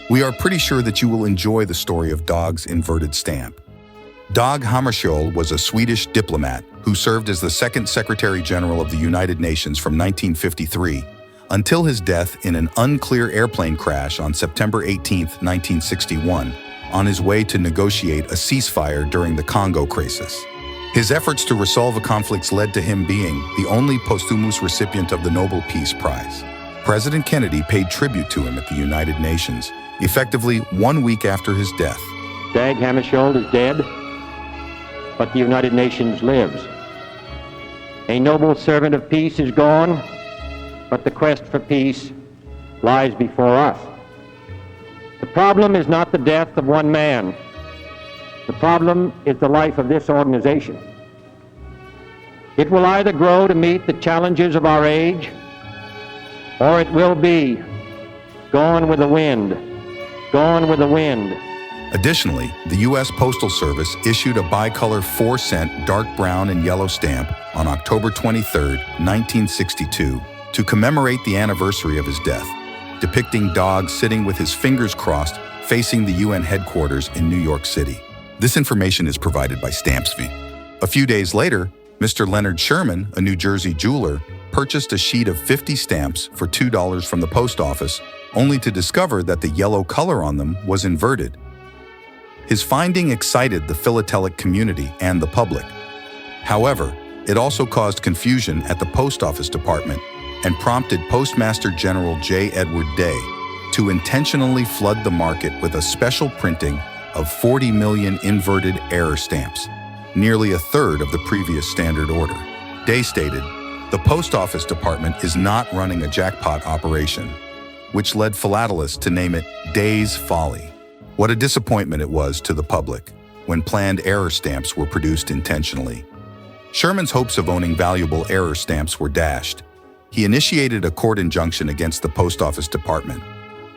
We are pretty sure that you will enjoy the story of Dag's inverted stamp. Dag Hammarskjöld was a Swedish diplomat who served as the second Secretary General of the United Nations from 1953 until his death in an unclear airplane crash on September 18, 1961, on his way to negotiate a ceasefire during the Congo crisis. His efforts to resolve the conflicts led to him being the only posthumous recipient of the Nobel Peace Prize. President Kennedy paid tribute to him at the United Nations, effectively 1 week after his death. Dag Hammarskjöld is dead, but the United Nations lives. A noble servant of peace is gone, but the quest for peace lies before us. The problem is not the death of one man. The problem is the life of this organization. It will either grow to meet the challenges of our age, or it will be gone with the wind, gone with the wind. Additionally, the U.S. Postal Service issued a bicolor 4-cent dark brown and yellow stamp on October 23, 1962, to commemorate the anniversary of his death, depicting Dag sitting with his fingers crossed facing the UN headquarters in New York City. This information is provided by StampsV. A few days later, Mr. Leonard Sherman, a New Jersey jeweler, purchased a sheet of 50 stamps for $2 from the post office, only to discover that the yellow color on them was inverted. His finding excited the philatelic community and the public. However, it also caused confusion at the Post Office Department and prompted Postmaster General J. Edward Day to intentionally flood the market with a special printing of 40 million inverted error stamps, nearly a third of the previous standard order. Day stated, "The Post Office Department is not running a jackpot operation," which led philatelists to name it Day's Folly. What a disappointment it was to the public when planned error stamps were produced intentionally. Sherman's hopes of owning valuable error stamps were dashed. He initiated a court injunction against the Post Office Department.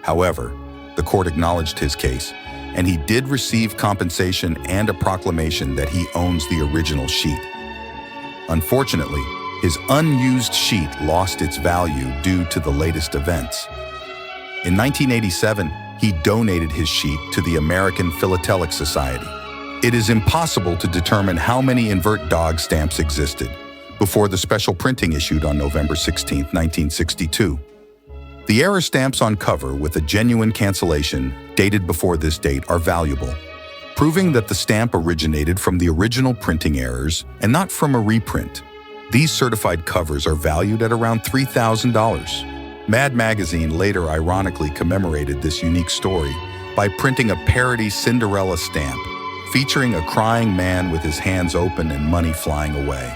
However, the court acknowledged his case, and he did receive compensation and a proclamation that he owns the original sheet. Unfortunately, his unused sheet lost its value due to the latest events. In 1987, he donated his sheet to the American Philatelic Society. It is impossible to determine how many invert Dag stamps existed before the special printing issued on November 16, 1962. The error stamps on cover with a genuine cancellation dated before this date are valuable, proving that the stamp originated from the original printing errors and not from a reprint. These certified covers are valued at around $3,000. Mad Magazine later ironically commemorated this unique story by printing a parody Cinderella stamp featuring a crying man with his hands open and money flying away.